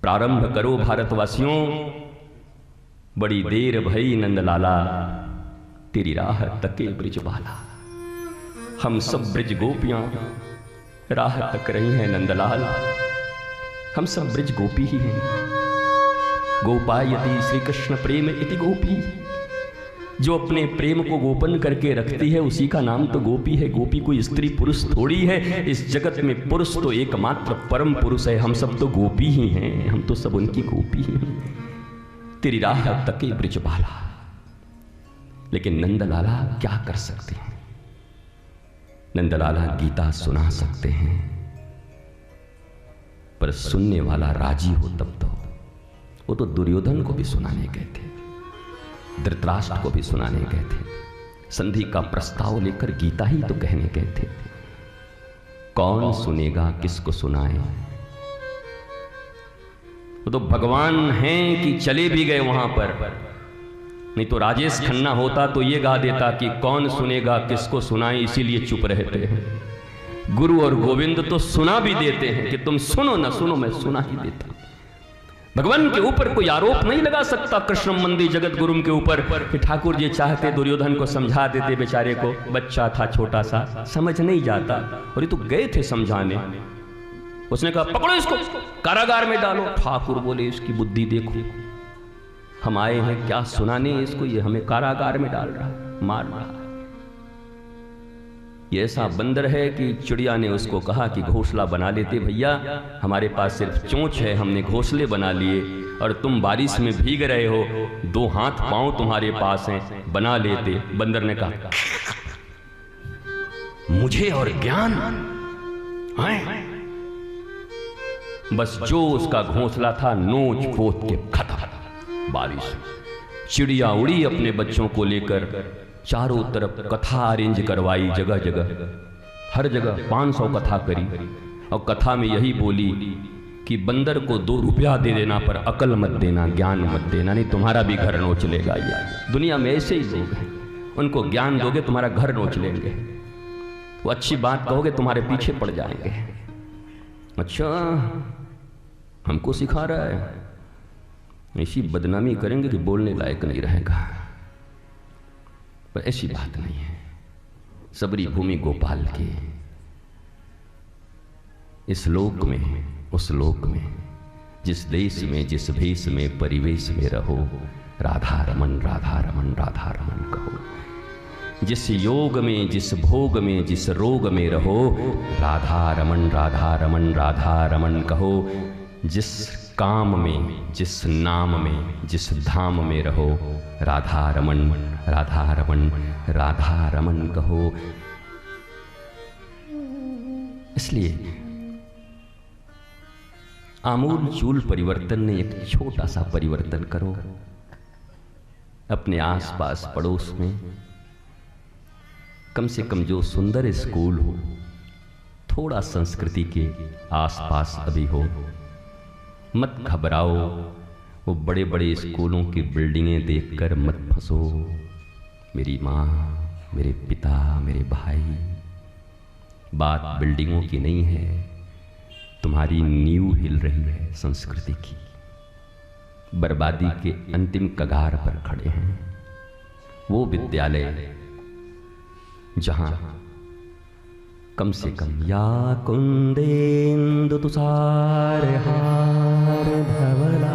प्रारंभ करो भारतवासियों, बड़ी देर भई नंदलाला, तेरी राह तके ब्रिजबाला। हम सब ब्रिज गोपियां राह तक रही हैं नंदलाल, हम सब ब्रिज गोपी ही हैं। गोपायति श्री कृष्ण प्रेम इति गोपी, जो अपने प्रेम को गोपन करके रखती है उसी का नाम तो गोपी है। गोपी कोई स्त्री पुरुष थोड़ी है, इस जगत में पुरुष तो एकमात्र परम पुरुष है। हम सब तो गोपी ही हैं, हम तो सब उनकी गोपी हैं। तेरी राह तके ब्रिजबाला। लेकिन नंदलाला क्या कर सकते हैं? नंदलाला गीता सुना सकते हैं, पर सुनने वाला राजी हो तब तो। वो तो दुर्योधन को भी सुनाने गए थे, धृतराष्ट्र को भी सुनाने गए थे, संधि का प्रस्ताव लेकर गीता ही तो कहने गए थे। कौन सुनेगा, किसको सुनाए? वो तो भगवान हैं कि चले भी गए वहां पर। नहीं तो राजेश खन्ना होता तो ये गा देता कि कौन सुनेगा किसको सुनाए, इसीलिए चुप रहते हैं। गुरु और गोविंद तो सुना भी देते हैं कि तुम सुनो ना सुनो, मैं सुना ही देता। भगवान के ऊपर कोई आरोप नहीं लगा सकता कृष्ण मंदिर जगत गुरु के ऊपर कि ठाकुर जी चाहते दुर्योधन को समझा देते, बेचारे को बच्चा था छोटा सा, समझ नहीं जाता। और ये तो गए थे समझाने, उसने कहा पकड़ो इसको कारागार में डालो। ठाकुर बोले इसकी बुद्धि देखो, हम आए हैं क्या सुनाने इसको, ये हमें कारागार में डाल रहा, मार रहा। ये ऐसा बंदर है कि चिड़िया ने उसको कहा कि घोंसला बना लेते भैया, हमारे पास सिर्फ चोंच है, हमने घोंसले बना लिए और तुम बारिश में भीग रहे हो, 2 हाथ पांव तुम्हारे पास हैं, बना लेते। बंदर ने कहा मुझे और ज्ञान है? बस जो उसका घोंसला था नोच पोत के खत्म। बारिश, चिड़िया उड़ी अपने बच्चों को लेकर, चारों तरफ कथा अरेंज करवाई, जगह जगह हर जगह 500 कथा करी। और कथा में यही बोली कि बंदर को 2 रुपया दे देना पर अकल मत देना, ज्ञान मत देना, नहीं तुम्हारा भी घर नोच लेगा। ये दुनिया में ऐसे ही लोग हैं, उनको ज्ञान दोगे तुम्हारा घर नोच लेंगे, वो अच्छी बात कहोगे तुम्हारे पीछे पड़ जाएंगे। अच्छा हमको सिखा रहा है, ऐसी बदनामी करेंगे कि बोलने लायक नहीं रहेगा। पर ऐसी बात नहीं है। सबरी भूमि गोपाल की, इस लोक में उस लोक में, जिस देश में जिस भेष में परिवेश में रहो, राधा रमन राधा रमन राधा रमन कहो। जिस योग में जिस भोग में जिस रोग में रहो, राधा रमन राधा रमन राधा रमन कहो। जिस काम में जिस नाम में जिस धाम में रहो, राधा रमन राधा रमन राधा रमन कहो। इसलिए आमूल चूल परिवर्तन ने एक छोटा सा परिवर्तन करो अपने आसपास पड़ोस में। कम से कम जो सुंदर स्कूल हो, थोड़ा संस्कृति के आसपास अभी हो। मत घबराओ, वो बड़े बड़े स्कूलों की बिल्डिंगें देखकर मत फंसो। मेरी माँ, मेरे पिता, मेरे भाई, बात बिल्डिंगों की नहीं है, तुम्हारी नींव हिल रही है संस्कृति की। बर्बादी के अंतिम कगार पर खड़े हैं वो विद्यालय जहां कम से कम या कुंदेन्दु तुषार हार धवला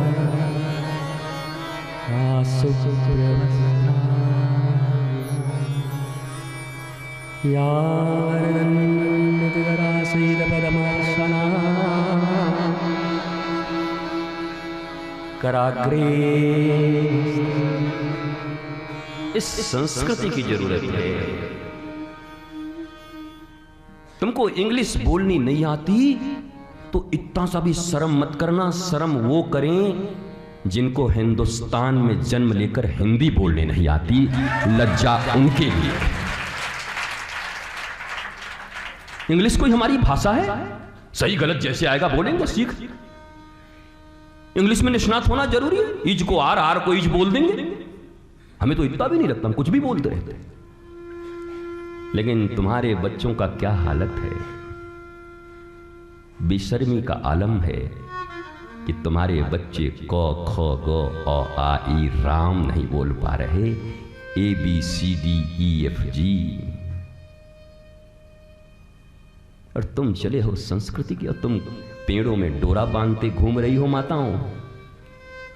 कराग्रे। इस संस्कृति की जरूरत है। तुमको इंग्लिश बोलनी नहीं आती तो इतना सा भी शर्म मत करना। शर्म वो करें जिनको हिंदुस्तान में जन्म लेकर हिंदी बोलने नहीं आती, लज्जा उनके लिए। इंग्लिश कोई हमारी भाषा है, सही गलत जैसे आएगा बोलेंगे, सीख। इंग्लिश में निष्णात होना जरूरी है। ईज को आर, आर को ईज बोल देंगे, हमें तो इतना भी नहीं लगता, हम कुछ भी बोलते रहते। लेकिन तुम्हारे बच्चों का क्या हालत है, बेशर्मी का आलम है। कि तुम्हारे बच्चे क ख ग अ आ ई राम नहीं बोल पा रहे, ABCDEFG, और तुम चले हो संस्कृति की, और तुम पेड़ों में डोरा बांधते घूम रही हो माताओं,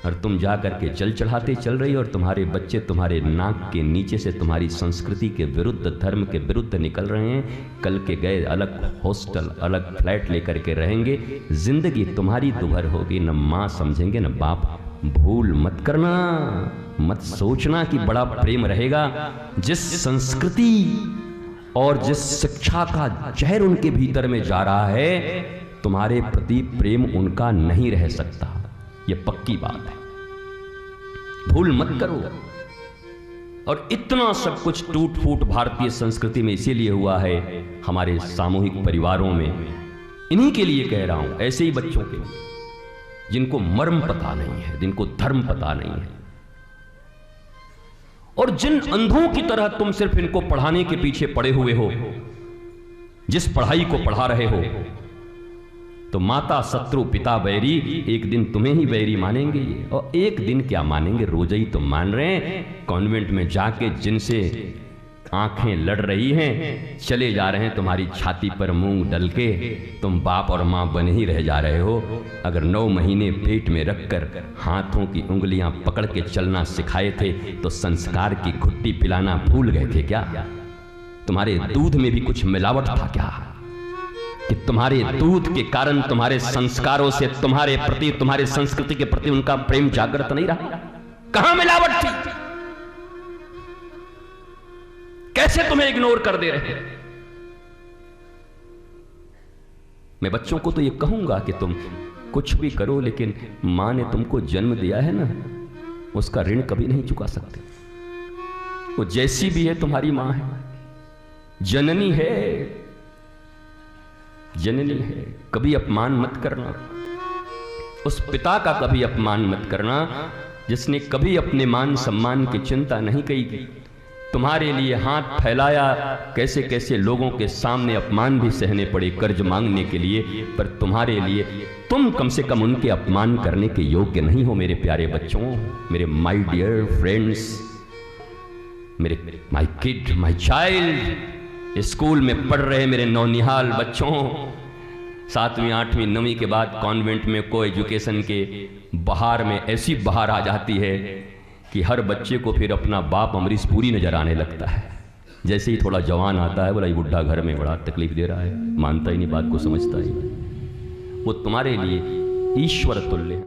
और तुम जा करके जल चढ़ाते चल रही हो, और तुम्हारे बच्चे तुम्हारे नाक के नीचे से तुम्हारी संस्कृति के विरुद्ध, धर्म के विरुद्ध निकल रहे हैं। कल के गए अलग हॉस्टल, अलग फ्लैट लेकर के रहेंगे। जिंदगी तुम्हारी दुभर होगी, न माँ समझेंगे न बाप। भूल मत करना, मत सोचना कि बड़ा प्रेम रहेगा। जिस संस्कृति और जिस शिक्षा का जहर उनके भीतर में जा रहा है, तुम्हारे प्रति प्रेम उनका नहीं रह सकता, ये पक्की बात है। भूल मत करो। और इतना सब कुछ टूट फूट भारतीय संस्कृति में इसीलिए हुआ है, हमारे सामूहिक परिवारों में। इन्हीं के लिए कह रहा हूं, ऐसे ही बच्चों के जिनको मर्म पता नहीं है, जिनको धर्म पता नहीं है, और जिन अंधों की तरह तुम सिर्फ इनको पढ़ाने के पीछे पड़े हुए हो, जिस पढ़ाई को पढ़ा रहे हो, तो माता शत्रु पिता बैरी, एक दिन तुम्हें ही बैरी मानेंगे ये। और एक दिन क्या मानेंगे, रोज ही तो मान रहे हैं। कॉन्वेंट में जाके जिनसे आंखें लड़ रही हैं, चले जा रहे हैं तुम्हारी छाती पर मूंग डल के, तुम बाप और माँ बन ही रह जा रहे हो। अगर 9 महीने पेट में रखकर हाथों की उंगलियां पकड़ के चलना सिखाए थे, तो संस्कार की घुट्टी पिलाना भूल गए थे क्या? तुम्हारे दूध में भी कुछ मिलावट था क्या, कि तुम्हारे दूध के कारण तुम्हारे संस्कारों से तुम्हारे प्रति, तुम्हारे संस्कृति के प्रति उनका प्रेम जागृत नहीं रहा? कहां मिलावट थी? कैसे तुम्हें इग्नोर कर दे रहे? मैं बच्चों को तो ये कहूंगा कि तुम कुछ भी करो, लेकिन मां ने तुमको जन्म दिया है ना, उसका ऋण कभी नहीं चुका सकते। वो जैसी भी है तुम्हारी मां है, जननी है, जननी है। कभी अपमान मत करना, उस पिता का कभी अपमान मत करना जिसने कभी अपने मान सम्मान की चिंता नहीं की। तुम्हारे लिए हाथ फैलाया, कैसे कैसे लोगों के सामने अपमान भी सहने पड़े कर्ज मांगने के लिए, पर तुम्हारे लिए तुम कम से कम उनके अपमान करने के योग्य नहीं हो। मेरे प्यारे बच्चों, मेरे माय डियर फ्रेंड्स, मेरे my kid, my child, school में पढ़ रहे मेरे नौनिहाल बच्चों, 7वीं 8वीं 9वीं के बाद कॉन्वेंट में को एजुकेशन के बहार में ऐसी बहार आ जाती है कि हर बच्चे को फिर अपना बाप अमरीश पुरी नजर आने लगता है। जैसे ही थोड़ा जवान आता है, बोला ये बुढ़ा घर में बड़ा तकलीफ दे रहा है, मानता ही नहीं बात को, समझता ही। वो तुम्हारे लिए ईश्वर तुल्य है।